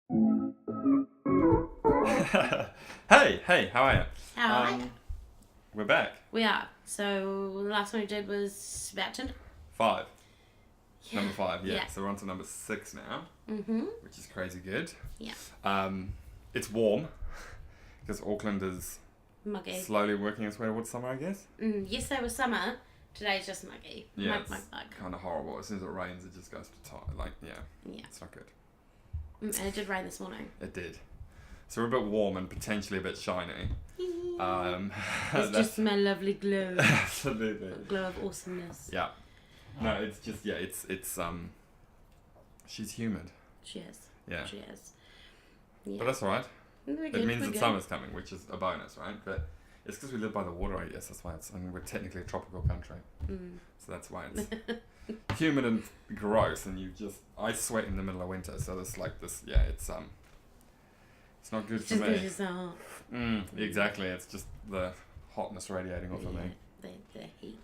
Hey, how are you? How are you? We're back. We are. So the last one we did was about Tinder. 5. Yeah. Number 5, yeah. Yeah. So we're on to number 6 now, Mm-hmm. which is crazy good. Yeah. It's warm, because Auckland is Muggy. slowly working its way towards summer, I guess. Yesterday was summer. Today's just muggy. Yeah, Mug. kind of horrible. As soon as it rains, it just goes to top. Yeah. It's not good. And it did rain this morning. It did. So we're a bit warm and potentially a bit shiny. It's just my lovely glow. Absolutely. Glow of awesomeness. Yeah. No, it's just, it's she's humid. She is. Yeah. She is. Yeah. But that's alright. We're It good, means we're that good. summer's coming, which is a bonus, right? But it's because we live by the water, I guess. That's why we're technically a tropical country. So that's why it's humid and gross, and I sweat in the middle of winter, so it's not good for Just me. because it's hot. Exactly. It's just the hotness radiating off of me. The heat.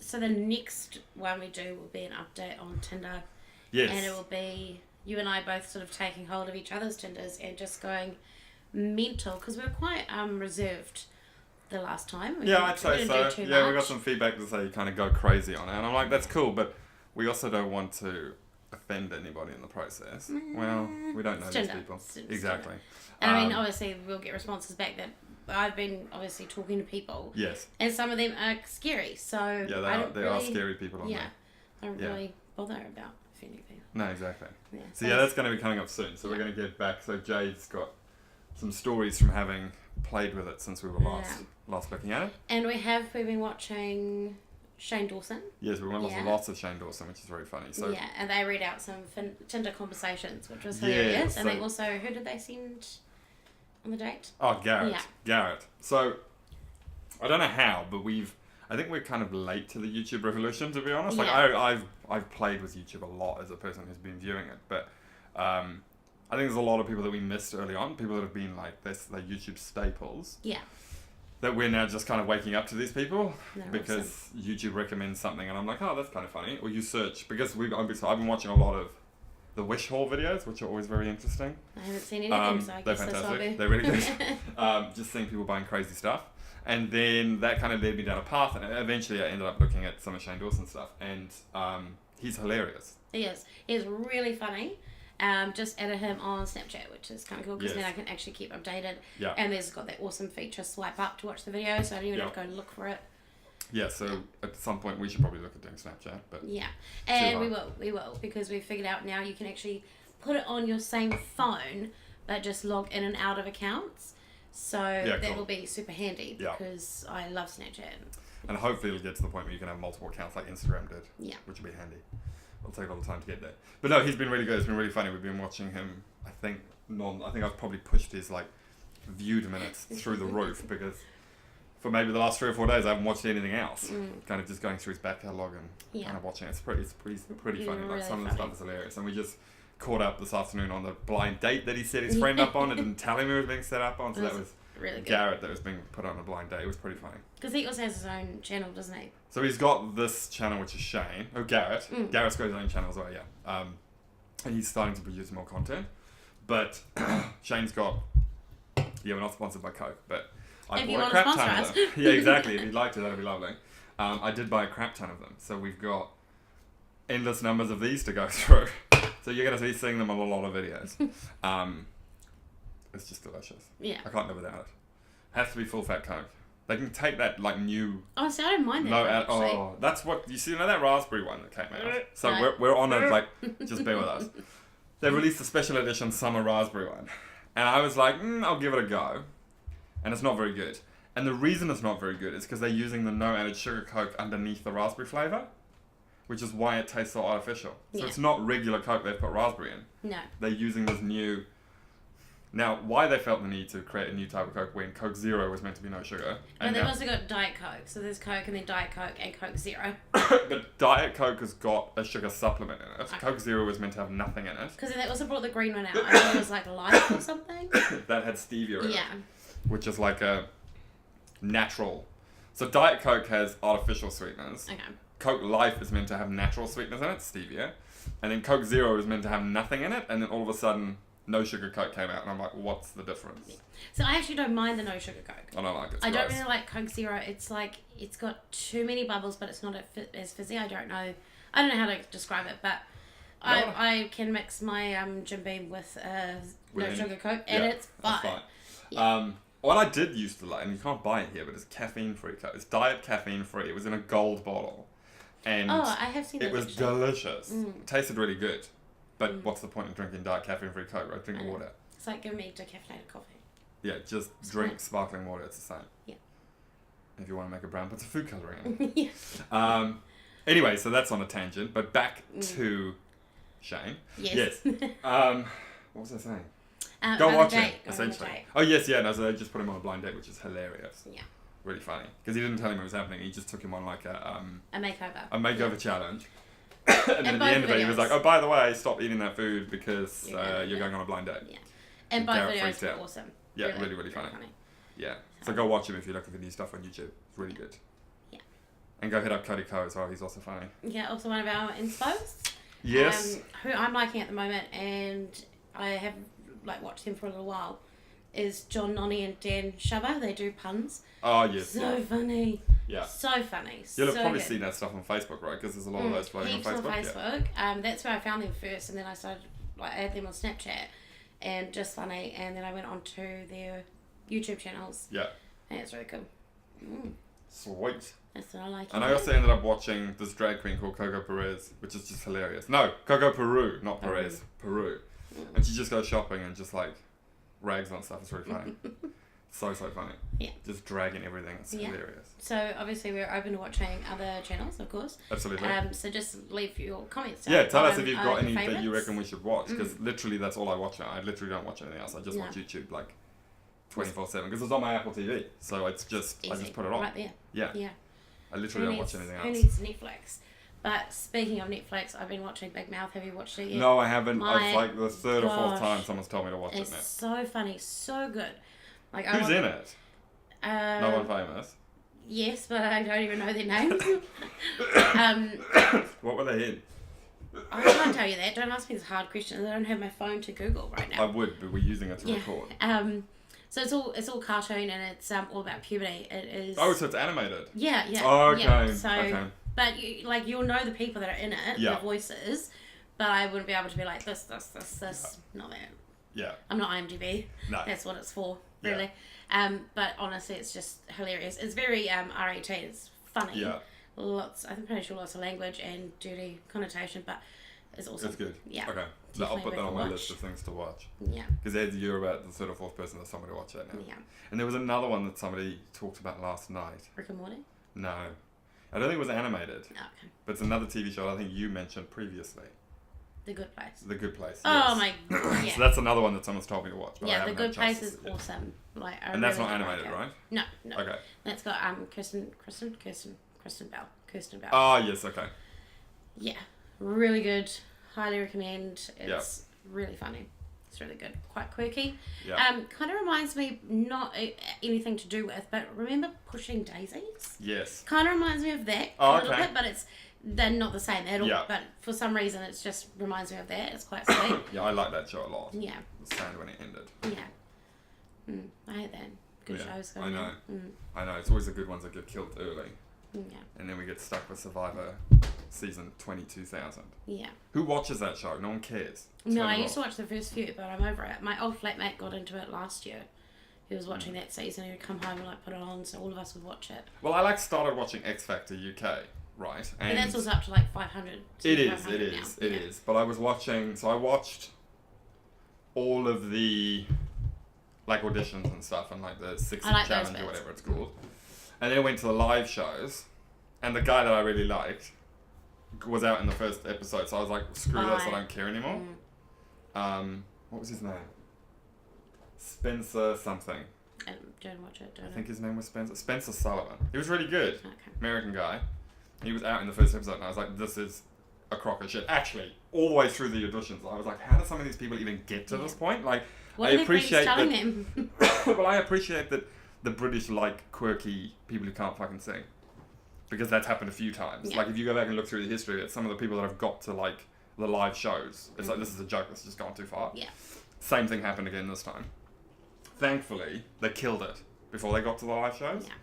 So the next one we do will be an update on Tinder. Yes. And it will be you and I both sort of taking hold of each other's Tinders and just going mental, because we were quite reserved the last time. I'd say didn't so. do too Yeah, we got much. some feedback to say you kind of go crazy on it, and I'm like, that's cool, but we also don't want to offend anybody in the process. Well, we don't know It's these Tinder. people. It's Exactly. And I mean, obviously, we'll get responses back that I've been obviously talking to people. Yes. And some of them are scary, so Yeah, they are scary people on Yeah, there. I don't really bother about offending people. No, exactly. Yeah. So that's going to be coming up soon. So we're going to get back. So Jade's got some stories from having played with it since we were last looking at it. And we've been watching Shane Dawson. Yes, we went lots of Shane Dawson, which is very funny. So yeah, and they read out some Tinder conversations, which was hilarious. And so- they also, who did they send on the date? Oh, Garrett. Yeah. Garrett. So, I don't know how, but I think we're kind of late to the YouTube revolution, to be honest. Like, Yeah. I've played with YouTube a lot as a person who's been viewing it, but I think there's a lot of people that we missed early on, people that have been like this, like YouTube staples. Yeah. That we're now just kind of waking up to these people They're because YouTube recommends something, and I'm like, oh, that's kind of funny. Or you search, because I've been watching a lot of the wish haul videos, which are always very interesting. I haven't seen anything, so I They're guess that's fantastic. They're really good. Just seeing people buying crazy stuff. And then that kind of led me down a path, and eventually I ended up looking at some of Shane Dawson's stuff, and he's hilarious. He is. He's really funny. Just added him on Snapchat, which is kind of cool, because then I can actually keep updated. Yeah. And there's got that awesome feature, swipe up to watch the video, so I don't even have to go and look for it. Yeah, so at some point we should probably look at doing Snapchat, but Yeah, and we will, because we've figured out now you can actually put it on your same phone, but just log in and out of accounts. So that will be super handy, because I love Snapchat. And hopefully it'll get to the point where you can have multiple accounts like Instagram did. Yeah. Which will be handy. It'll take a lot of time to get there. But no, he's been really good. It's been really funny. We've been watching him, I think I've probably pushed his viewed minutes through the roof, because for maybe the last 3 or 4 days I haven't watched anything else. Kind of just going through his back catalogue and kind of watching it. It's pretty funny. Really Some of the funny. stuff is hilarious. And we just caught up this afternoon on the blind date that he set his friend up on. It didn't tell him it was being set up on, so that was really good. Garrett that was being put on a blind date. It was pretty funny. Because he also has his own channel, doesn't he? So he's got this channel, which is Shane. Oh, Garrett. Garrett's got his own channel as well, yeah. And he's starting to produce more content. But Shane's got... Yeah, we're not sponsored by Coke, but I If you bought a want to crap sponsor ton us. of them. Yeah, exactly. If you'd like to, that'd be lovely. I did buy a crap ton of them. So we've got endless numbers of these to go through. So you're going to be seeing them on a lot of videos. It's just delicious. Yeah. I can't live without it. Has to be full fat Coke. They can take that new... Oh, see, I don't mind that. That's what you see. That raspberry one that came out. So No. we're on it. Just bear with us. They released a special edition summer raspberry one, and I was like, I'll give it a go. And it's not very good. And the reason it's not very good is because they're using the no added sugar Coke underneath the raspberry flavor, which is why it tastes so artificial. So it's not regular Coke they've put raspberry in. No. They're using this new... Now, why they felt the need to create a new type of Coke when Coke Zero was meant to be no sugar. But they've also got Diet Coke. So there's Coke and then Diet Coke and Coke Zero. But Diet Coke has got a sugar supplement in it. Okay. Coke Zero was meant to have nothing in it. Because they also brought the green one out. I think it was like Life or something. That had stevia in it. Yeah. Which is like a natural... So Diet Coke has artificial sweeteners. Okay. Coke Life is meant to have natural sweetness in it, stevia, and then Coke Zero is meant to have nothing in it, and then all of a sudden, no sugar Coke came out, and I'm like, what's the difference? So I actually don't mind the no sugar Coke. I don't like it. I don't really like Coke Zero. It's like, it's got too many bubbles, but it's not as fizzy. I don't know how to describe it, but I can mix my Jim Beam with no sugar Coke, and it's fine. Yeah. What I did used to like, and you can't buy it here, but it's caffeine-free Coke. It's diet caffeine-free. It was in a gold bottle. And I have seen that. It was delicious. It tasted really good. But what's the point of drinking diet caffeine-free Coke, right? Drink water. It's like giving me decaffeinated coffee. Yeah, just drink sparkling water. It's the same. Yeah. If you want to make a brown, put some food colouring in it. Yeah. Anyway, so that's on a tangent. But back to Shane. Yes. What was I saying? Go watch it, essentially. Oh, yes, yeah. No, so they just put him on a blind date, which is hilarious. Yeah. Really funny. Because he didn't tell him it was happening. He just took him on like a makeover. A makeover challenge. And then at the end of it, he was like, oh, by the way, stop eating that food because you're going on a blind date. Yeah. And both videos were awesome. Yeah, really funny. Yeah. So go watch him if you're looking for new stuff on YouTube. It's really good. Yeah. And go hit up Cody Ko as well. He's also funny. Yeah, also one of our inspos. Yes. Who I'm liking at the moment, and I have watched him for a little while, is John Nonny and Dan Shubber. They do puns. Oh, yes. So funny. Yeah. So funny. You'll have probably seen that stuff on Facebook, right? Because there's a lot of those floating on Facebook. Yeah. That's where I found them first, and then I started, I had them on Snapchat, and just funny, and then I went on to their YouTube channels. Yeah. And it's really cool. Sweet. That's what I like. And I also ended up watching this drag queen called Coco Perez, which is just hilarious. No, Coco Peru, not Perez. Peru. And she just goes shopping and just rags on stuff. It's really funny. So funny. Yeah. Just dragging everything. It's hilarious. So obviously we're open to watching other channels, of course. Absolutely. So just leave your comments. Yeah, tell us if you've got any that you reckon we should watch. Because literally that's all I watch now. I literally don't watch anything else. I just watch YouTube 24/7 because it's on my Apple TV. So it's just easy. I just put it on. Right there. Yeah. Yeah. I literally don't watch anything else. Who needs Netflix? But speaking of Netflix, I've been watching Big Mouth. Have you watched it yet? No, I haven't. It's like the third or fourth time someone's told me to watch it now. It's so funny, so good. Who's in it? No one famous? Yes, but I don't even know their names. What were they in? I can't tell you that. Don't ask me these hard questions. I don't have my phone to Google right now. I would, but we're using it to record. So it's all cartoon and it's all about puberty. It is. Oh, so it's animated. Yeah. Oh, okay. Yeah. So, okay. But you'll know the people that are in it, the voices, but I wouldn't be able to be like this, not that. Yeah. I'm not IMDb. No. That's what it's for, really. Yeah. But honestly, it's just hilarious. It's very R18. It's funny. Yeah. I'm pretty sure lots of language and dirty connotation, but it's awesome. It's good. Yeah. Okay. So I'll put that on my list of things to watch. Yeah. Because you're about the third or fourth person that somebody to watch that now. Yeah. And there was another one that somebody talked about last night. Rick and Morty? No. I don't think it was animated. Okay. But it's another TV show I think you mentioned previously. The Good Place. The Good Place. Oh my god. So that's another one that someone's told me to watch. But The Good Place is awesome. And that's not animated, right? No. Okay. That's got Kirsten Bell. Oh yes, okay. Yeah. Really good. Highly recommend. It's really funny. It's really good. Quite quirky. Yeah. Kind of reminds me, not anything to do with, but remember Pushing Daisies? Yes. Kind of reminds me of that a little bit, but they're not the same at all. Yeah. But for some reason, it just reminds me of that. It's quite sweet. Yeah, I like that show a lot. Yeah. It was sad when it ended. Yeah. I hate that. Good shows going I know. on. I know. It's always the good ones that get killed early. Yeah. And then we get stuck with Survivor season 22,000. Yeah. Who watches that show? No one cares. No, I used to watch the first few, but I'm over it. My old flatmate got into it last year. He was watching that season. He would come home and put it on, so all of us would watch it. Well, I started watching X Factor UK, right? And that's also up to 500. It is. But I was watching. So I watched all of the auditions and stuff, and the 60 challenge or whatever it's called. And then I went to the live shows, and the guy that I really liked was out in the first episode, so I was like, screw this, I don't care anymore. What was his name? Spencer something. Don't watch it, I think his name was Spencer. Spencer Sullivan. He was really good. Okay. American guy. He was out in the first episode, and I was like, this is a crock of shit. Actually, all the way through the auditions, I was like, how do some of these people even get to this point? What I appreciate telling them? Well, I appreciate that the British like quirky people who can't fucking sing. because that's happened a few times. Yeah. Like if you go back and look through the history, it's some of the people that have got to like the live shows. It's like, this is a joke that's just gone too far. Yeah. Same thing happened again this time. Thankfully, they killed it before they got to the live shows. Yeah.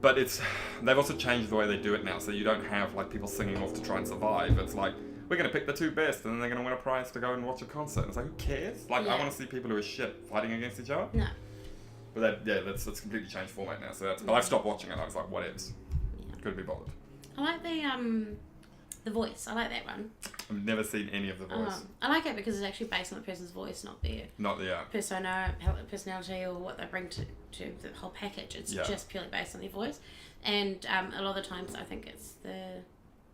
But they've also changed the way they do it now, so you don't have like people singing off to try and survive. It's like, we're going to pick the 2 best and then they're going to win a prize to go and watch a concert. And it's like, who cares? Like, I want to see people who are shit fighting against each other. No. But that's completely changed format now. So I've stopped watching it. I was like, whatevs. Yeah. Couldn't be bothered. I like the Voice. I like that one. I've never seen any of The Voice. I like it because it's actually based on the person's voice, not their personality or what they bring to the whole package. It's just purely based on their voice. And a lot of the times I think it's the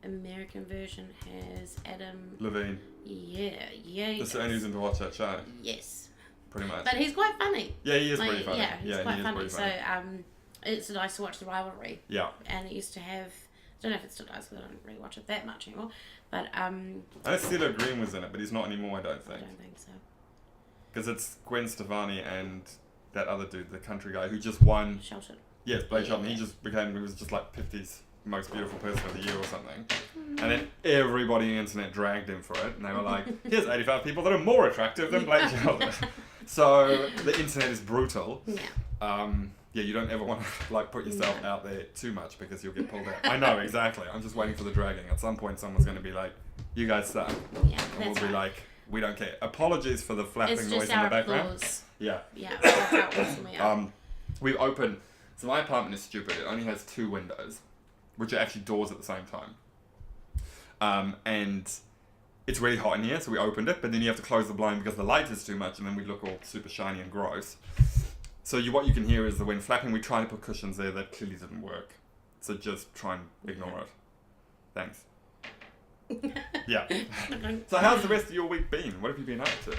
American version has Adam Levine. Yeah. That's the only reason to watch that show. Yes. Pretty much. But he's quite funny. Yeah, he is pretty funny. Yeah, he's quite funny. Pretty funny. So it's nice to watch the rivalry. Yeah. And it used to have, I don't know if it still does because I don't really watch it that much anymore. But I know Stilo Green was in it, but he's not anymore, I don't think. I don't think so. Because it's Gwen Stefani and that other dude, the country guy, who just won. Shelton. Yes, Blake Shelton. He was just like 50's most beautiful person of the year or something. And then everybody on the internet dragged him for it. And they were like, here's 85 people that are more attractive than Blake Shelton. So the internet is brutal. Yeah. You don't ever want to like put yourself out there too much because you'll get pulled out. I know, exactly. I'm just waiting for the dragging. At some point, someone's going to be like, you guys suck. Yeah, and we'll be like, we don't care. Apologies for the flapping noise in the background. Applause. Yeah. Yeah, how awesome we are. We've opened, so my apartment is stupid. It only has 2 windows, which are actually doors at the same time. And it's really hot in here, so we opened it, but then you have to close the blind because the light is too much, and then we look all super shiny and gross. So what you can hear is the wind flapping. We tried to put cushions there that clearly didn't work. So just try and ignore it. Thanks. Yeah. So how's the rest of your week been? What have you been up to?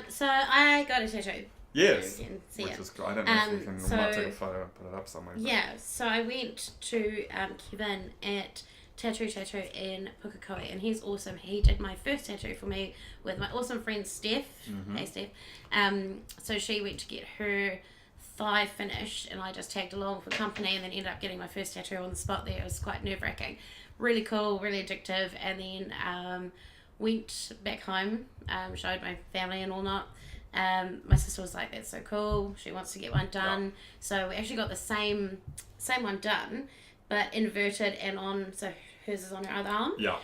So I got a tattoo. Yes. Which is cool. I don't know if we can might take a photo and put it up somewhere. But. Yeah. So I went to Kevin at Tattoo in Pukekohe, and he's awesome. He did my first tattoo for me with my awesome friend Steph. Mm-hmm. Hey Steph. So she went to get her thigh finished, and I just tagged along for company, and then ended up getting my first tattoo on the spot there. It was quite nerve-wracking. Really cool, really addictive, and then went back home, showed my family and all not. My sister was like, that's so cool, she wants to get one done. Yeah. So we actually got the same one done, but inverted and on, so hers is on her other arm. Yeah.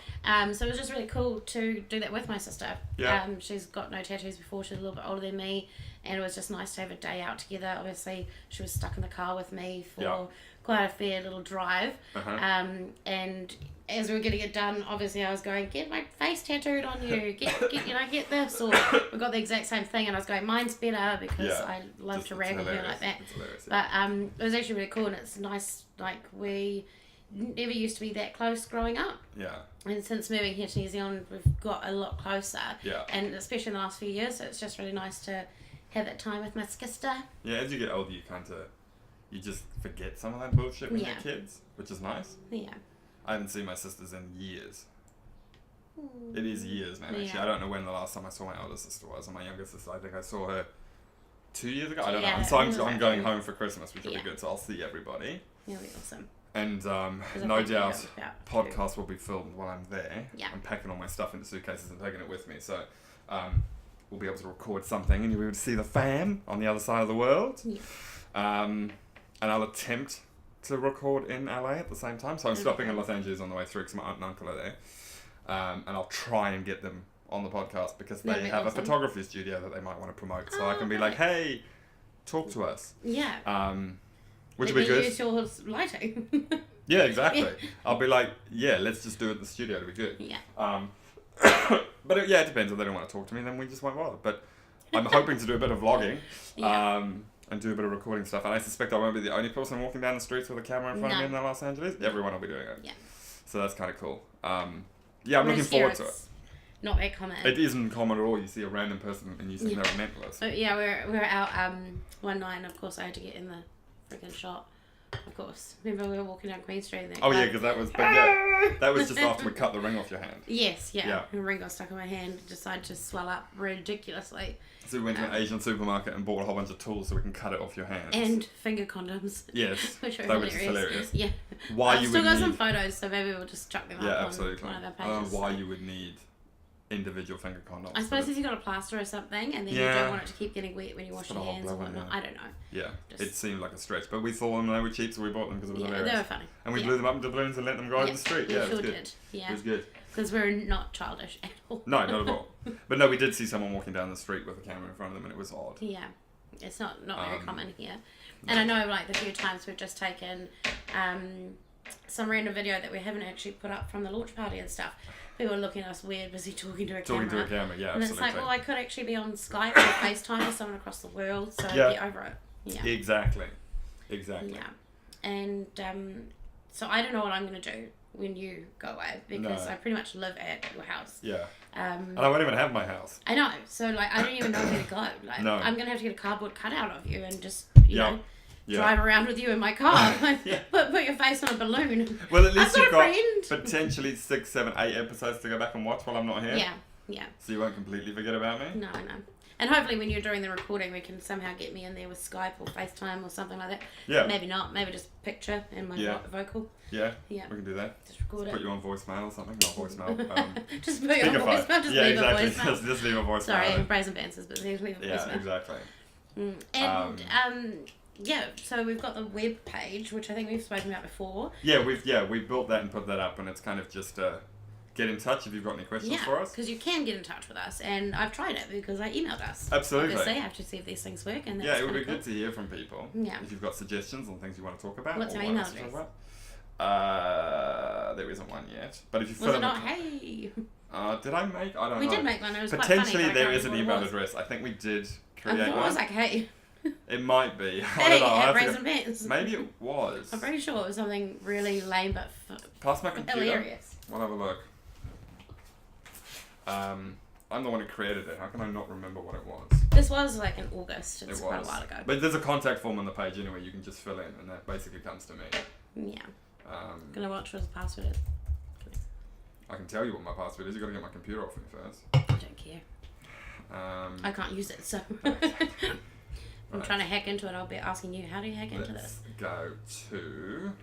So it was just really cool to do that with my sister. Yeah. She's got no tattoos before, she's a little bit older than me, and it was just nice to have a day out together. Obviously, she was stuck in the car with me for quite a fair little drive. Uh-huh. And as we were getting it done, obviously I was going, get my face tattooed on you, get this, or we got the exact same thing, and I was going, mine's better, because I love to rag on her like that. But it was actually really cool, and it's nice, like, we never used to be that close growing up. Yeah. And since moving here to New Zealand, we've got a lot closer. Yeah. And especially in the last few years, so it's just really nice to have that time with my sister. Yeah, as you get older, you just forget some of that bullshit when you're kids, which is nice. Yeah. I haven't seen my sisters in years. It is years now, actually. I don't know when the last time I saw my older sister was, and my younger sister, I think I saw her 2 years ago. I don't know. So I'm going home for Christmas, which will be good, so I'll see everybody. It'll be awesome. And no doubt, podcast will be filmed while I'm there. Yeah. I'm packing all my stuff into suitcases and taking it with me, so we'll be able to record something, and you'll be able to see the fam on the other side of the world. Yeah. And I'll attempt to record in LA at the same time. So I'm stopping in Los Angeles on the way through because my aunt and uncle are there. And I'll try and get them on the podcast because they have a photography studio that they might want to promote. So I can be like, hey, talk to us. Yeah. Which would be good. Use your lighting. Yeah, exactly. I'll be like, yeah, let's just do it at the studio to be good. Yeah. But it depends. If they don't want to talk to me, then we just won't bother. But I'm hoping to do a bit of vlogging. And do a bit of recording stuff. And I suspect I won't be the only person walking down the streets with a camera in front of me in Los Angeles. Everyone will be doing it. Yeah. So that's kind of cool. I'm looking forward to it. Not very common. It isn't common at all. You see a random person and you think they're a mentalist. So, yeah, we're out one night, and of course I had to get in the freaking shot of course. Remember we were walking down Queen Street and then... Oh, yeah, because that was... But yeah, that was just after we cut the ring off your hand. Yes, yeah. The ring got stuck in my hand, decided to swell up ridiculously. So we went to an Asian supermarket and bought a whole bunch of tools so we can cut it off your hands. And finger condoms. Yes, which are that was hilarious. Yeah. I've still got some photos, so maybe we'll just chuck them up on one of our pages. I don't know why you would need individual finger condoms. I suppose if you've got a plaster or something and then you don't want it to keep getting wet when you wash your hands or whatnot. I don't know. Yeah, it seemed like a stretch, but we thought them, they were cheap, so we bought them because it was hilarious. They were funny. And we blew them up into balloons and let them go in the street. Yeah, it was good. Did. Yeah. It was good. Because we're not childish at all. No, not at all. But no, we did see someone walking down the street with a camera in front of them and it was odd. Yeah. It's not very common here. And I know like the few times we've just taken some random video that we haven't actually put up from the launch party and stuff. People are looking at us weird, busy talking to a camera. Talking to a camera, yeah, and absolutely. And it's like, well, I could actually be on Skype or FaceTime with someone across the world, so get over it. Yeah. Exactly. Yeah. And so I don't know what I'm going to do when you go away, because I pretty much live at your house. Yeah. And I won't even have my house. I know. So, like, I don't even know where to go. Like, I'm going to have to get a cardboard cutout of you and just, you know... drive around with you in my car. Put your face on a balloon. Well, at least you've got potentially 6, 7, 8 episodes to go back and watch while I'm not here. Yeah. So you won't completely forget about me? No. And hopefully when you're doing the recording, we can somehow get me in there with Skype or FaceTime or something like that. Yeah. Maybe not. Maybe just picture and my vocal. Yeah. We can do that. Just record it. Put you on voicemail or something. Not voicemail. Just put you on voicemail. Just leave a voicemail. Just leave a voicemail. Sorry, Brazen Bants, but leave a voicemail. Yeah, exactly. And so we've got the web page, which I think we've spoken about before. Yeah, we built that and put that up, and it's kind of just get in touch if you've got any questions for us. Because you can get in touch with us, and I've tried it because I emailed us. Absolutely. Obviously, I have to see if these things work, and that's it would be good to hear from people. Yeah. If you've got suggestions on things you want to talk about. What's our email address? There isn't one yet, but if you was it not? Hey. Did I make? I don't know. We did make one. It was potentially quite funny, there is an email address. I think we did create one. It was like hey. It might be. I don't know. Brazen Bants. Maybe it was. I'm pretty sure it was something really lame but pass my computer. Hilarious. We'll have a look. I'm the one who created it. How can I not remember what it was? This was like in August. It's quite a while ago. But there's a contact form on the page anyway. You can just fill in, and that basically comes to me. Yeah. Gonna watch what the password is. I can tell you what my password is. You got to get my computer off me first. I don't care. I can't use it, so. I'm trying to hack into it. I'll be asking you, how do you hack into this? Let's go to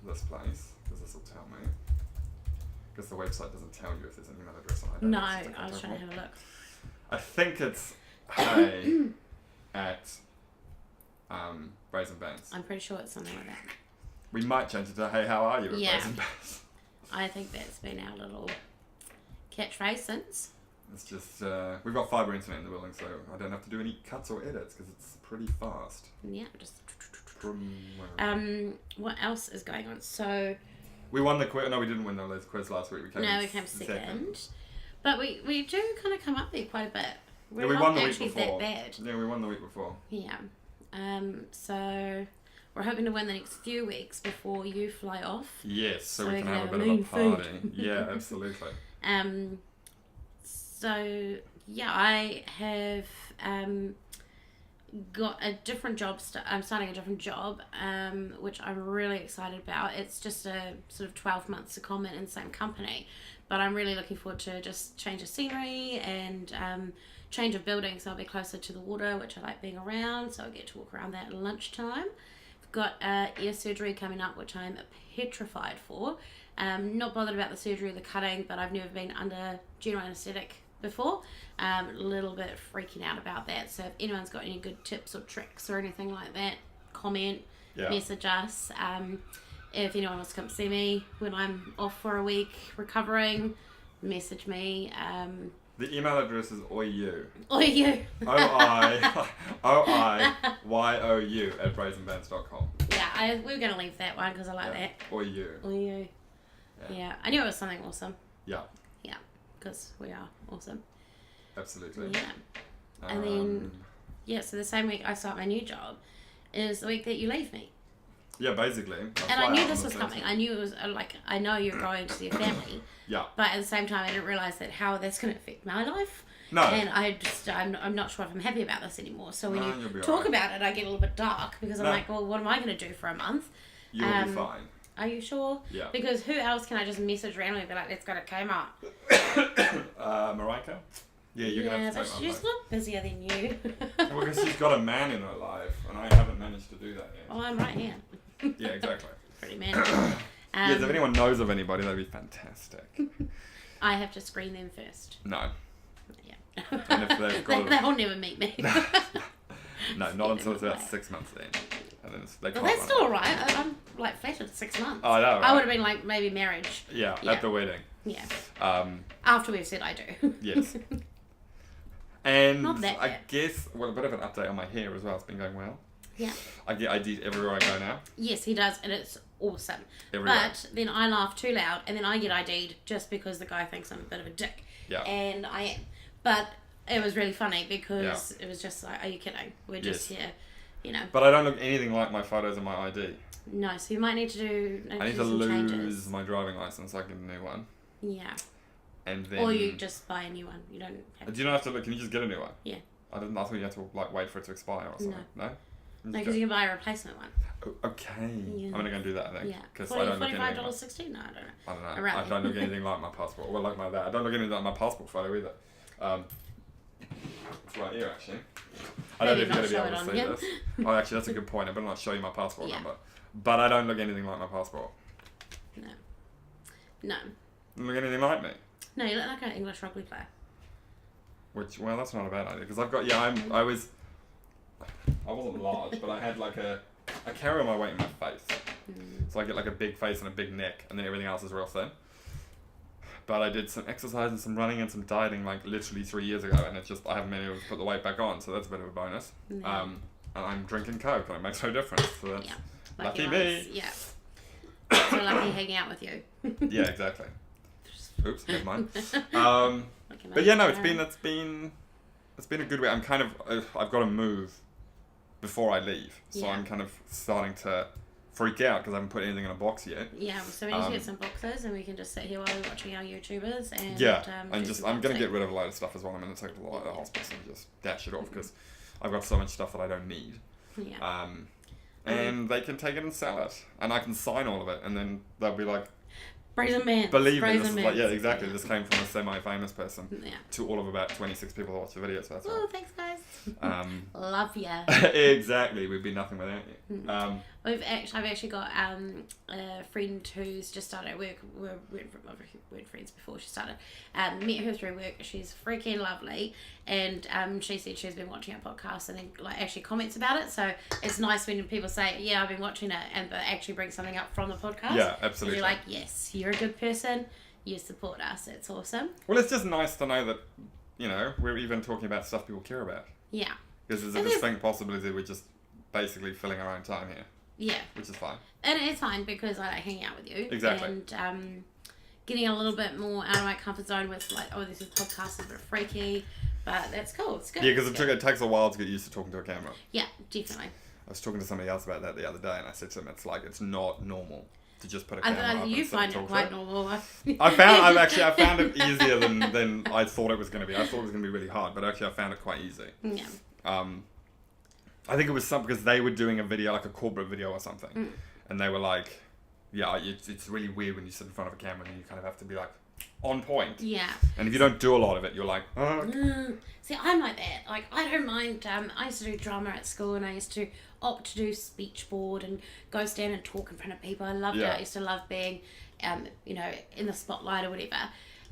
this place, because this will tell me. Because the website doesn't tell you if there's an email address on it. No, I was trying to have a look. I think it's hey at Brazen Bants. I'm pretty sure it's something like that. We might change it to hey, how are you at Brazen Bants. I think that's been our little catchphrase since. It's just, we've got fibre internet in the building, so I don't have to do any cuts or edits because it's pretty fast. Yeah, just... what else is going on? So... We won the quiz. No, we didn't win the quiz last week. We came second. But we do kind of come up there quite a bit. We won the week before. That bad. Yeah, we won the week before. Yeah. So... We're hoping to win the next few weeks before you fly off. Yes, so we can have a bit of a party. Yeah, absolutely. So, yeah, I have got a different job. I'm starting a different job, which I'm really excited about. It's just a sort of 12 months secondment in the same company. But I'm really looking forward to just change of scenery and change of building. So I'll be closer to the water, which I like being around. So I'll get to walk around that at lunchtime. I've got ear surgery coming up, which I'm petrified for. Not bothered about the surgery or the cutting, but I've never been under general anaesthetic before. A little bit freaking out about that. So if anyone's got any good tips or tricks or anything like that, comment, message us. If anyone wants to come see me when I'm off for a week recovering, message me. The email address is oiyu. Oiyu. OIYOU at brazenbants.com. Yeah, we're going to leave that one because I like that. Oiyu. Yeah, I knew it was something awesome. Yeah. Yeah, because we are awesome. Absolutely. Yeah. And then, so the same week I start my new job is the week that you leave me. Yeah, basically. And I knew this was coming. I knew it was, I know you're going to see your family. Yeah. But at the same time, I didn't realise that how that's going to affect my life. No. And I'm not sure if I'm happy about this anymore. So when you talk about it, I get a little bit dark because I'm like, well, what am I going to do for a month? You'll be fine. Are you sure? Yeah. Because who else can I just message randomly and be like, let's go to Kmart? Marika? Yeah, you're going to have to take my she's a lot busier than you. Well, because she's got a man in her life, and I haven't managed to do that yet. Oh, I'm right here. Yeah, exactly. Pretty manageable. Yes, if anyone knows of anybody, that'd be fantastic. I have to screen them first. No. Yeah. And if they've got they'll never meet me. No, not until it's about 6 months then. And then they can't. But that's still alright. I'm like flattered at 6 months. Oh, I know, right? I would have been like maybe marriage. Yeah, at the wedding. Yeah. After we've said I do. Yes. And not that I guess, well, a bit of an update on my hair as well. It's been going well. Yeah. I get ID'd everywhere I go now. Yes, he does, and it's awesome. Everywhere. But then I laugh too loud, and then I get ID'd just because the guy thinks I'm a bit of a dick. Yeah. And I am. But it was really funny because it was just like, are you kidding? We're just here, you know. But I don't look anything like my photos in my ID. No, so you might need to do I need to some lose changes. my driving license so I get a new one. Yeah. And then... Or you just buy a new one. You don't have Do you not have to look? Can you just get a new one? Yeah. I thought you had to like wait for it to expire or something. No? No, because you can buy a replacement one. Oh, okay. Yeah. I'm gonna go and do that, I think. Yeah. Because I don't look anything like... $45.16? No, I don't know. I don't know. Around I don't look anything like my passport. Well, like my dad. I don't look anything like my passport photo either. It's right here, actually. I don't know if you're going to be able to see this. Oh, actually, that's a good point. I better not show you my passport number. But I don't look anything like my passport. No. No. You look anything like me? No, you look like an English rugby player. Which, well, that's not a bad idea. Because I've got, I wasn't large, but I had like I carry all my weight in my face. So I get like a big face and a big neck, and then everything else is real thin. But I did some exercise and some running and some dieting like literally 3 years ago, and it's just, I haven't been able to put the weight back on, so that's a bit of a bonus. Yeah. And I'm drinking Coke, and it makes no difference, so that's lucky me. Yeah. So lucky hanging out with you. Yeah, exactly. Oops, never mind. But yeah, no, it's been a good week. I'm kind of, I've got to move before I leave, so I'm kind of starting to freak out because I haven't put anything in a box yet. Yeah, so we need to get some boxes, and we can just sit here while we're watching our YouTubers. And I'm going to get rid of a load of stuff as well. I'm going to take it to the hospital and just dash it off because I've got so much stuff that I don't need. Yeah. And they can take it and sell it, and I can sign all of it, and then they'll be like, Brazen Bants. Believe me, this is like, yeah, exactly. This came from a semi-famous person Yeah. to all of about 26 people who watch the video, so that's Oh, thanks, guys. Love ya. Exactly. We'd be nothing without you. I've actually got a friend who's just started work. We're friends before she started. Met her through work. She's freaking lovely, and she said she's been watching our podcast and then like actually comments about it. So it's nice when people say, "Yeah, I've been watching it," and but actually bring something up from the podcast. Yeah, absolutely. And you're like, "Yes, you're a good person. You support us. It's awesome." Well, it's just nice to know that we're even talking about stuff people care about. Yeah. Because there's a distinct possibility we're just basically filling our own time here. Yeah. Which is fine. And it's fine because I like hanging out with you. Exactly. And getting a little bit more out of my comfort zone with like, oh, this is podcast is a bit freaky, but that's cool. It's good. Yeah, because it takes a while to get used to talking to a camera. Yeah, definitely. I was talking to somebody else about that the other day, and I said to them, it's not normal to just put a camera up. You find it quite normal. I found it easier than I thought it was going to be. I thought it was going to be really hard, but actually I found it quite easy. Yeah. I think it was because they were doing a video, like a corporate video or something, and they were like, yeah, it's really weird when you sit in front of a camera and you kind of have to be like on point. Yeah. And if you don't do a lot of it, you're like, oh. See, I'm like that. Like, I don't mind. I used to do drama at school, and I used to opt to do speech board and go stand and talk in front of people. I loved it. I used to love being, in the spotlight or whatever.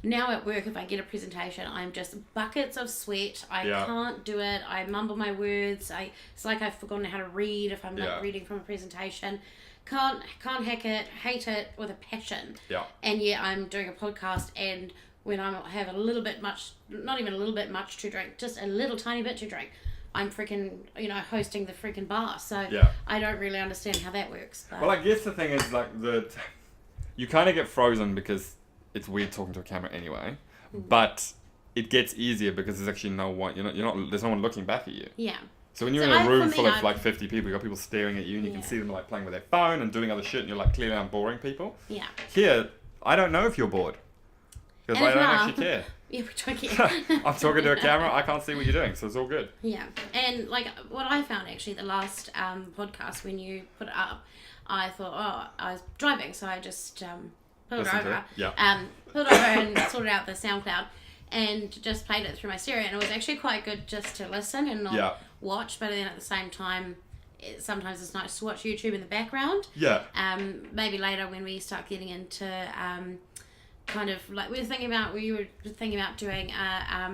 Now at work, if I get a presentation, I'm just buckets of sweat. I can't do it. I mumble my words. It's like I've forgotten how to read if I'm like reading from a presentation. Can't hack it. Hate it with a passion. Yeah. And yet I'm doing a podcast, and when I have a little bit much, not even a little bit much to drink, just a little tiny bit to drink, I'm freaking, hosting the freaking bar. So I don't really understand how that works. But. Well, I guess the thing is like you kind of get frozen because it's weird talking to a camera anyway, but it gets easier because there's actually no one, there's no one looking back at you. Yeah. So when you're in a room full of like 50 people, you've got people staring at you and you can see them like playing with their phone and doing other shit, and you're like, clearly I'm boring people. Yeah. Here, I don't know if you're bored because I don't actually care. Yeah, we're joking. I'm talking to a camera. I can't see what you're doing, so it's all good. Yeah, and like what I found actually the last podcast when you put it up, I thought, I was driving, so I just pulled it over. Pulled it over and sorted out the SoundCloud, and just played it through my stereo, and it was actually quite good just to listen and not watch. But then at the same time, sometimes it's nice to watch YouTube in the background. Yeah. Maybe later when we start getting into kind of like we were thinking about doing a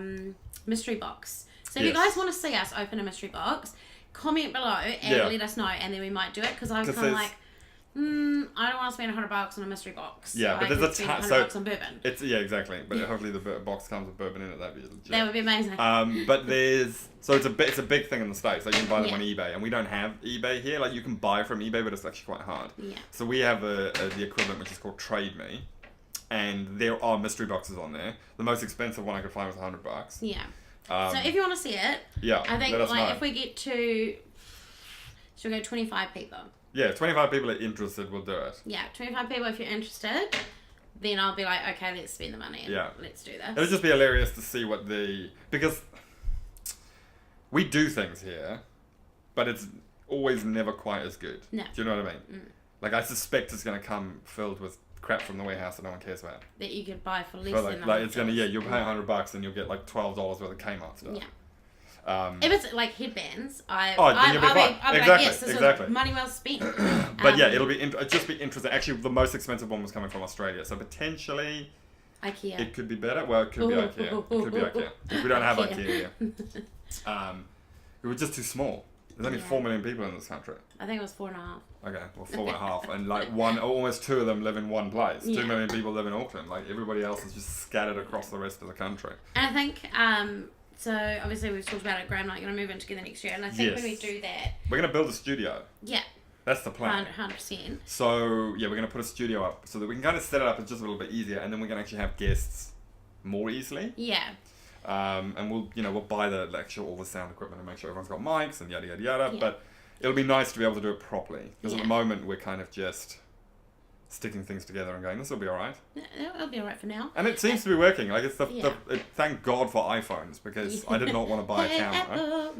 mystery box. So if you guys want to see us open a mystery box, comment below and let us know, and then we might do it, because I was kind of like, I don't want to spend $100 on a mystery box. Yeah, but there's a ton. $100 on bourbon. It's exactly. But hopefully the box comes with bourbon in it. That'd be legit. That would be amazing. But it's a big thing in the States. Like you can buy them on eBay, and we don't have eBay here. Like you can buy from eBay, but it's actually quite hard. Yeah. So we have the equivalent, which is called Trade Me, and there are mystery boxes on there. The most expensive one I could find was $100. Yeah. So if you want to see it, I think if we get to, should we go 25 people? Yeah, 25 people are interested, we'll do it. Yeah, 25 people if you're interested, then I'll be like, okay, let's spend the money and let's do this. It'll just be hilarious to see because we do things here, but it's always never quite as good. No. Do you know what I mean? Mm. Like, I suspect it's going to come filled with crap from the warehouse that no one cares about. That you could buy for less than it's going to, you'll pay $100 and you'll get like $12 worth of Kmart stuff. Yeah. If it's like headbands, then you'll be fine. Exactly, yes, this was money well spent. But it'll just be interesting. Actually, the most expensive one was coming from Australia, so potentially IKEA. It could be better. Well, it could be IKEA. It could be IKEA. We don't have IKEA here. It was just too small. There's only 4 million people in this country. I think it was 4.5. Okay, well 4.5, and like almost 2 of them live in one place. 2 million people live in Auckland. Like everybody else is just scattered across the rest of the country. And I think. So obviously we've talked about it. Graham and I are going to move in together next year, and I think when we do that, we're going to build a studio. Yeah. That's the plan. 100%. So we're going to put a studio up so that we can kind of set it up. It's just a little bit easier, and then we can actually have guests more easily. Yeah. And we'll buy all the sound equipment and make sure everyone's got mics and yada yada yada. Yeah. But it'll be nice to be able to do it properly, because at the moment we're kind of just sticking things together and going, this will be alright. It'll be alright for now. And it seems to be working. Like it's thank God for iPhones, because I did not want to buy a camera.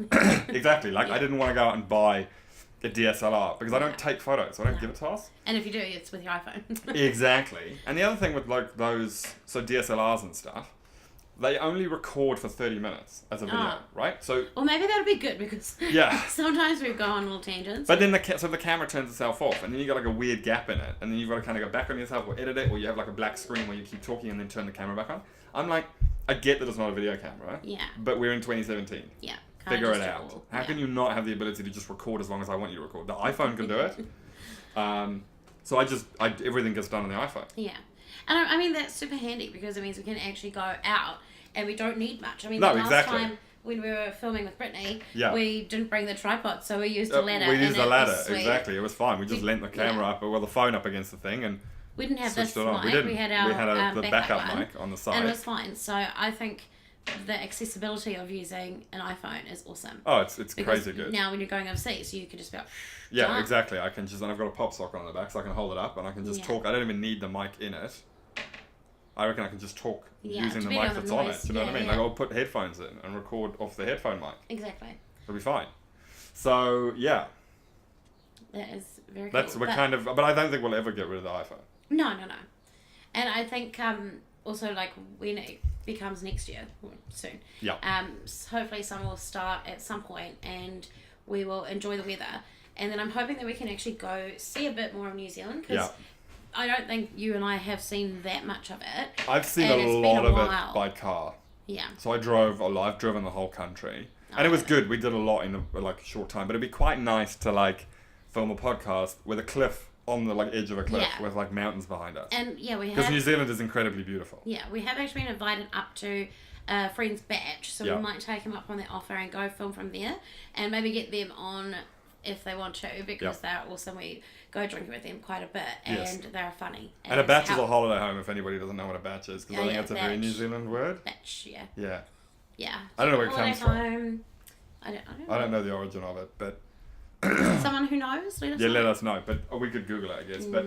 Exactly. Like I didn't want to go out and buy a DSLR because I don't take photos. I don't give it to us. And if you do, it's with your iPhone. Exactly. And the other thing with like those DSLRs and stuff, they only record for 30 minutes as a video, right? So. Well, maybe that'll be good, because sometimes we go on little tangents. But then the camera turns itself off, and then you got like a weird gap in it, and then you've got to kind of go back on yourself or edit it, or you have like a black screen where you keep talking and then turn the camera back on. I'm like, I get that it's not a video camera. Yeah. But we're in 2017. Yeah. Figure it out. How can you not have the ability to just record as long as I want you to record? The iPhone can do it. So everything gets done on the iPhone. Yeah. And I mean, that's super handy, because it means we can actually go out and we don't need much. I mean, the last time when we were filming with Brittany, we didn't bring the tripod, so we used a ladder. We used a ladder, exactly. It was fine. We just leant the camera up, the phone up against the thing, and we didn't have this mic. We had the backup mic on the side. And it was fine. So I think the accessibility of using an iPhone is awesome. Oh, it's crazy good. Now when you're going overseas, you can just be like, yeah, exactly. I can and I've got a pop socket on the back, so I can hold it up and I can just talk. I don't even need the mic in it. I reckon I can just talk using the mic that's on it. Do you know what I mean? Like I'll put headphones in and record off the headphone mic. Exactly. It'll be fine. So yeah. That is very cool. But I don't think we'll ever get rid of the iPhone. No. And I think also like when it becomes next year, soon. Yeah. Hopefully summer will start at some point and we will enjoy the weather. And then I'm hoping that we can actually go see a bit more of New Zealand, because I don't think you and I have seen that much of it. I've seen a lot of it by car. Yeah. So I've driven the whole country. And it was good. We did a lot in a short time. But it'd be quite nice to film a podcast with a cliff on the edge of a cliff with mountains behind us. And we have, because New Zealand is incredibly beautiful. Yeah, we have actually been invited up to a friend's batch, so we might take them up on their offer and go film from there, and maybe get them on if they want to, because they're awesome. We go drinking with them quite a bit, and they're funny. And a batch is a holiday home, if anybody doesn't know what a batch is, because I think that's a very New Zealand word. Batch, yeah. Yeah. I don't know where it comes from. I don't know the origin of it, but someone who knows, let us know. Let us know. But we could Google it, I guess. But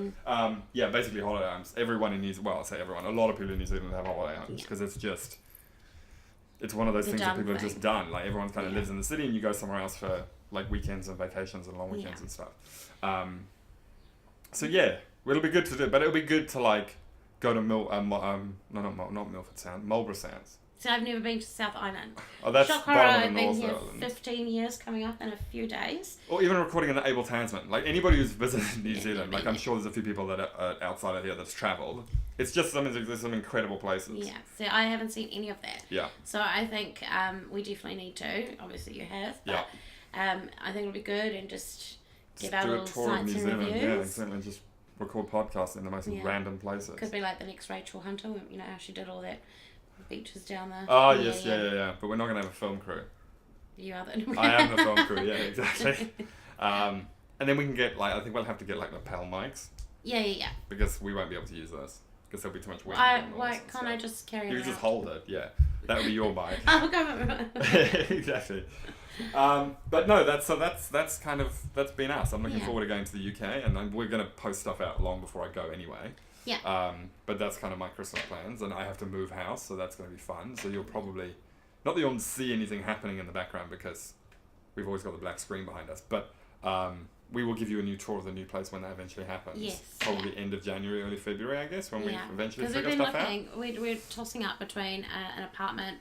basically holiday homes. Everyone in New Zealand, a lot of people in New Zealand have holiday homes, because it's just it's one of those things that people have just done. Like everyone kind of lives in the city, and you go somewhere else for like weekends and vacations and long weekends and stuff. So yeah, it'll be good to do, but it'll be good to like go to not Milford Sound, Marlborough Sounds. So I've never been to South Island. Oh, that's bottom of the North Island. I've been here 15 years coming up in a few days. Or even recording in the Able Tasman. Like anybody who's visited New Zealand, like I'm sure there's a few people that are outside of here that's travelled. It's just there's some incredible places. Yeah, so I haven't seen any of that. Yeah. So I think we definitely need to. Obviously you have. But, I think it'll be good and just give our little sights and reviews. Yeah, exactly. Just record podcasts in the most random places. Could be like the next Rachel Hunter, you know, how she did all that beaches down there. Oh, yes, yeah. But we're not going to have a film crew. You are the... I am the film crew, yeah, exactly. And then we can get, like, I think we'll have to get, like, lapel mics. Yeah. Because we won't be able to use those. Because there'll be too much wind. Why can't I just carry it You just hold it, yeah. That would be your bike. I'll go. Exactly. But no, that's been us. I'm looking forward to going to the UK, and we're going to post stuff out long before I go anyway. Yeah. But that's kind of my Christmas plans, and I have to move house, so that's going to be fun. So you'll probably, not that you'll see anything happening in the background because we've always got the black screen behind us, but we will give you a new tour of the new place when that eventually happens. Yes. Probably end of January, early February, I guess, when we eventually figure we've been stuff out. We're tossing up between an apartment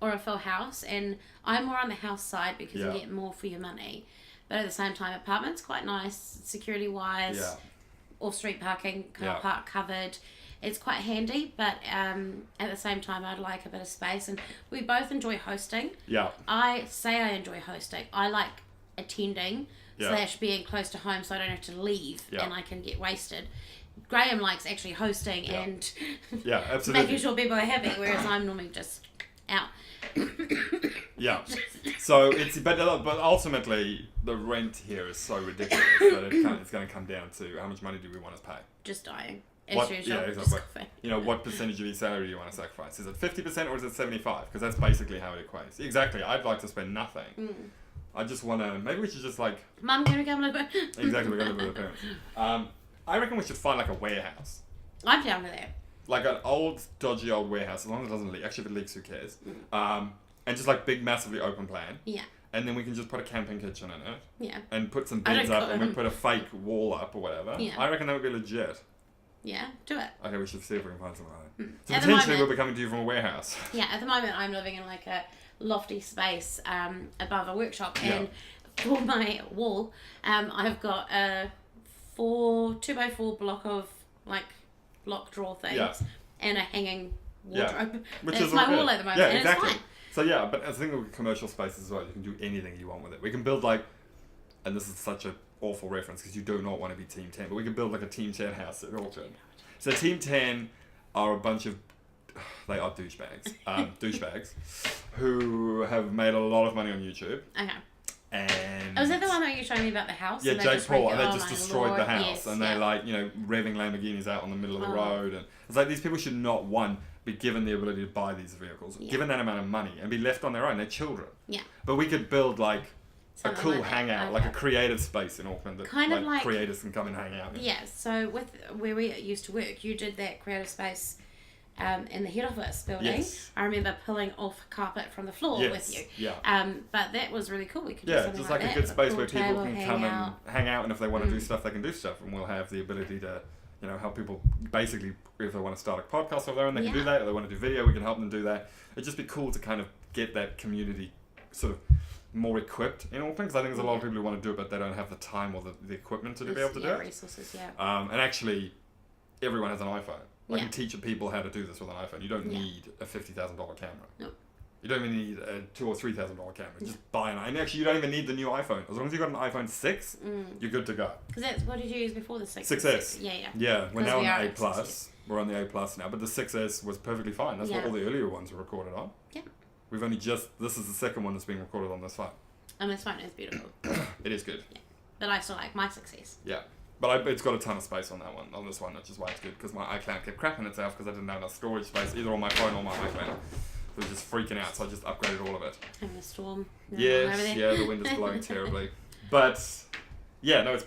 or a full house, and I'm more on the house side because you get more for your money. But at the same time, apartment's quite nice, security-wise. Yeah. Off-street parking, car park covered. It's quite handy, but at the same time, I'd like a bit of space. And we both enjoy hosting. Yeah. I say I enjoy hosting. I like attending / being close to home so I don't have to leave and I can get wasted. Graham likes actually hosting and absolutely. making sure people are happy, whereas I'm normally just out. Yeah. So but ultimately the rent here is so ridiculous that it's going to come down to how much money do we want to pay? Just dying. What percentage of your salary do you want to sacrifice? Is it 50% or is it 75%? Because that's basically how it equates. Exactly. I'd like to spend nothing. I just want to. Maybe we should just like. Mum, can we come live? Exactly, we're going to live with our parents. I reckon we should find like a warehouse. I'm down with that. Like an dodgy old warehouse, as long as it doesn't leak. Actually, if it leaks, who cares? And just like big, massively open plan. Yeah. And then we can just put a camping kitchen in it. Yeah. And put some beds up, and we put a fake wall up or whatever. Yeah. I reckon that would be legit. Yeah, do it. Okay, we should see if we can find something like that. So At potentially we'll be coming to you from a warehouse. Yeah, at the moment I'm living in like a lofty space above a workshop, and for my wall, I've got a 2x4 block of like block drawer things and a hanging wardrobe. Which That's is my wall at the moment, and exactly. it's fine. So but I think with commercial spaces as well, you can do anything you want with it. We can build like, and this is such an awful reference because you do not want to be Team 10, but we can build like a Team 10 house at Auckland. So Team 10 are a bunch of, they are douchebags who have made a lot of money on YouTube. Okay. And was that the one that you showed me about the house? Yeah, Jake Paul, and they just destroyed Lord. the house, and they're like, revving Lamborghinis out on the middle of the road, and it's like these people should not be given the ability to buy these vehicles, given that amount of money, and be left on their own. They're children. Yeah. But we could build like something a cool hangout, like a creative space in Auckland that kind of like creators can come and hang out in. Yeah. So with where we used to work, you did that creative space. In the head office building, yes. I remember pulling off carpet from the floor with you. Yeah. But that was really cool. We could do something just like a that. good space where people can come and hang out, and if they want to do stuff, they can do stuff, and we'll have the ability to, help people. Basically, if they want to start a podcast of their own, they can do that. If they want to do video, we can help them do that. It'd just be cool to kind of get that community sort of more equipped in Auckland, because I think there's a lot of people who want to do it, but they don't have the time or the equipment to be able to do it. Resources, and actually, everyone has an iPhone. I can teach people how to do this with an iPhone. You don't need a $50,000 camera. No. You don't even need a $2,000 or $3,000 camera. Just buy an iPhone. And actually, you don't even need the new iPhone. As long as you've got an iPhone 6, you're good to go. Because what did you use before the 6? 6S. Yeah, we're now on the A+. Plus. We're on the A+ now, but the 6S was perfectly fine. That's what all the earlier ones were recorded on. Yeah. We've only this is the second one that's being recorded on this phone. And this phone is beautiful. It is good. Yeah. But I still like my 6S. Yeah. But it's got a ton of space on this one, which is why it's good, because my iCloud kept crapping itself because I didn't have enough storage space, either on my phone or my iPad. It was just freaking out, so I just upgraded all of it. Having a storm. Yes, the wind is blowing terribly. But, we're looking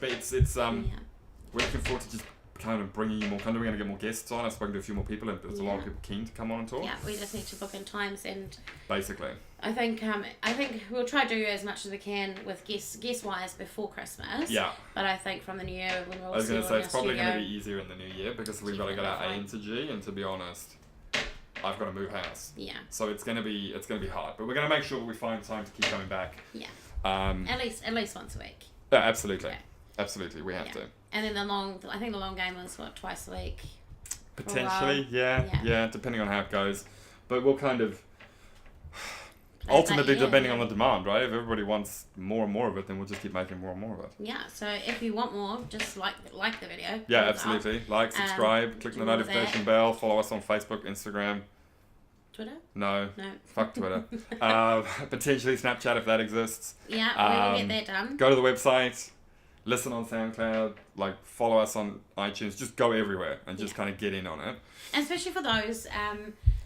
forward to just kind of bringing you more content. We're going to get more guests on. I've spoken to a few more people, and there's a lot of people keen to come on and talk. Yeah, we just need to book in times, and basically, I think we'll try to do as much as we can with guest wise before Christmas. Yeah. But I think from the new year when we're all I was going to say it's probably studio, going to be easier in the new year because we've got to get our A into G, and to be honest, I've got to move house. Yeah. So it's going to be hard, but we're going to make sure we find time to keep coming back. Yeah. At least once a week. Yeah, absolutely. Yeah. Absolutely, we have to. And then the long game was twice a week. Potentially, yeah, depending on how it goes. But we'll kind of ultimately depending on the demand, right? If everybody wants more and more of it, then we'll just keep making more and more of it. Yeah. So if you want more, just like the video. Yeah, absolutely. Like, subscribe, click the notification bell, follow us on Facebook, Instagram. Twitter? No. Fuck Twitter. Potentially Snapchat if that exists. Yeah, we will get that done. Go to the website. Listen on SoundCloud, follow us on iTunes, just go everywhere and just kind of get in on it. And especially for those,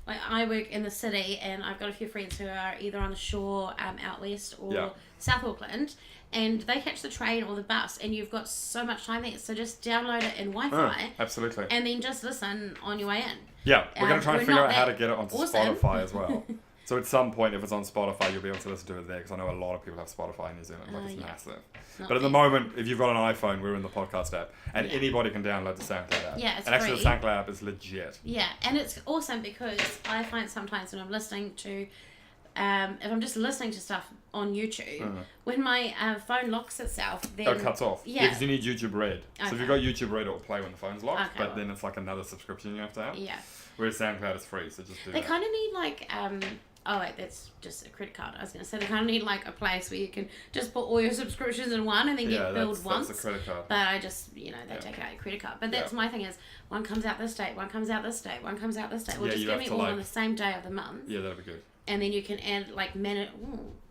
I work in the city and I've got a few friends who are either on the shore out west or South Auckland, and they catch the train or the bus, and you've got so much time there, so just download it in Wi-Fi. Absolutely. And then just listen on your way in. Yeah, we're going to try and figure out how to get it onto Spotify as well. So at some point, if it's on Spotify, you'll be able to listen to it there, because I know a lot of people have Spotify in New Zealand. It's massive. But at the moment, if you've got an iPhone, we're in the podcast app, and anybody can download the SoundCloud app. Yeah, it's and actually, free. the SoundCloud app is legit. Yeah, and it's awesome because I find sometimes when I'm listening to, if I'm just listening to stuff on YouTube, when my phone locks itself, then it cuts off. Yeah, because you need YouTube Red. Okay. So if you've got YouTube Red, it'll play when the phone's locked, but then it's like another subscription you have to have. Yeah. Whereas SoundCloud is free, so just do that. They kind of need oh wait, that's just a credit card. I was going to say they kind of need a place where you can just put all your subscriptions in one and then get billed once. That's a credit card. But I just, they take out your credit card. But that's my thing is, one comes out this date, one comes out this date, one comes out this date. Well, just give me all on the same day of the month. Yeah, that'd be good. And then you can add minute.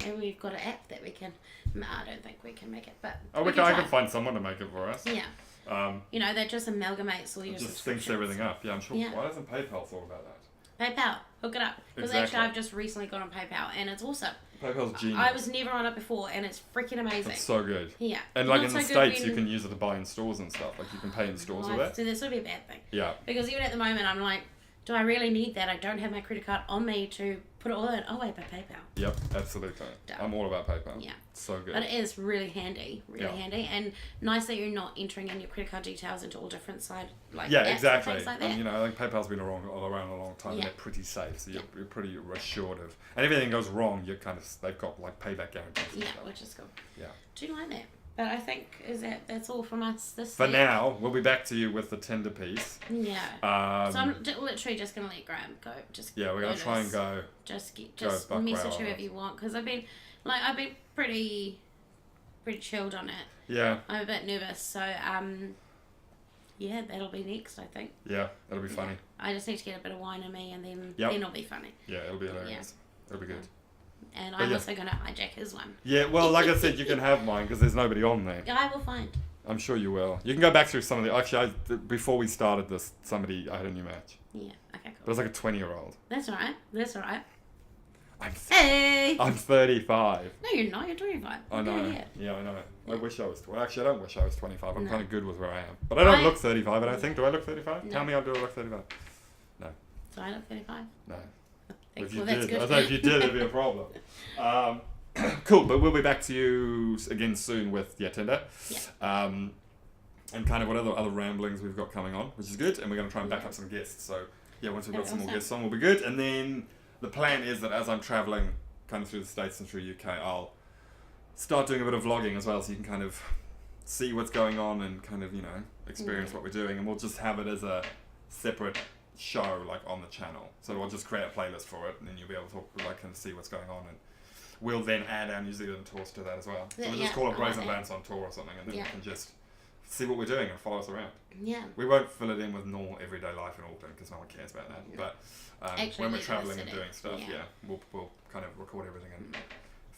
And we've got an app that we can. No, I don't think we can make it, but I can find someone to make it for us. Yeah. That just amalgamates all your subscriptions. Just syncs everything up. Yeah, I'm sure. Yeah. Why doesn't PayPal thought about that? PayPal, hook it up. Because actually I've just recently got on PayPal and it's awesome. PayPal's genius. I was never on it before and it's freaking amazing. It's so good. Yeah. And in the States you can use it to buy in stores and stuff. You can pay in stores with it. So this would be a bad thing. Yeah. Because even at the moment I'm like, do I really need that? I don't have my credit card on me to put it all in. Oh wait, but PayPal. Yep, absolutely. I'm all about PayPal. Yeah. So good. But it is really handy, handy, and nice that you're not entering in your credit card details into all different apps exactly. And things like that. And I think PayPal's been around a long time. And they're pretty safe, so you're pretty assured of. And if anything goes wrong, they've got payback guarantees. Yeah, which is cool. Yeah. Do you like that? But I think that's all from us this For week. now, we'll be back to you with the Tinder piece. Yeah. So I'm literally just going to let Graham go. We're going to try and go. Just message whoever you want, because I've been pretty chilled on it. Yeah. I'm a bit nervous, so that'll be next, I think. Yeah, that'll be funny. I just need to get a bit of wine in me, and then it'll be funny. Yeah, it'll be hilarious. Yeah. It'll be good. And I'm also going to hijack his one. Yeah, well, like I said, you can have mine because there's nobody on there. I will find. I'm sure you will. You can go back through some of the... Actually, before we started this, I had a new match. Yeah, okay, cool. But it was like a 20-year-old. That's all right. I'm 35. No, you're not. You're 25. I know. Yeah, I know. I wish I was... Actually, I don't wish I was 25. I'm kind of good with where I am. But I don't look 35, I don't think. Do I look 35? No. Tell me, do I look 35? No. Do I look 35? No. If you did. I don't know if you did, it'd be a problem. Cool, but we'll be back to you again soon with Tinder. Yeah. And kind of what other ramblings we've got coming on, which is good. And we're going to try and back up some guests. So, once we've got some more guests on, we'll be good. And then the plan is that as I'm traveling kind of through the States and through UK, I'll start doing a bit of vlogging as well, so you can kind of see what's going on and kind of, experience what we're doing. And we'll just have it as a separate show on the channel, so I'll just create a playlist for it, and then you'll be able to kind of see what's going on, and we'll then add our New Zealand tours to that as well. So we'll just call it Brazen Bants on tour or something, and then you can just see what we're doing and follow us around. Yeah. We won't fill it in with normal everyday life in Auckland because no one cares about that. But when we're traveling and doing stuff, we'll kind of record everything and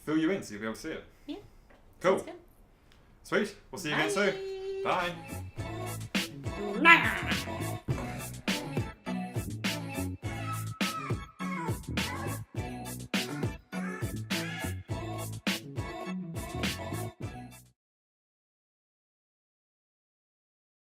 fill you in so you'll be able to see it. Yeah. Cool. Sweet. We'll see you again soon. Bye.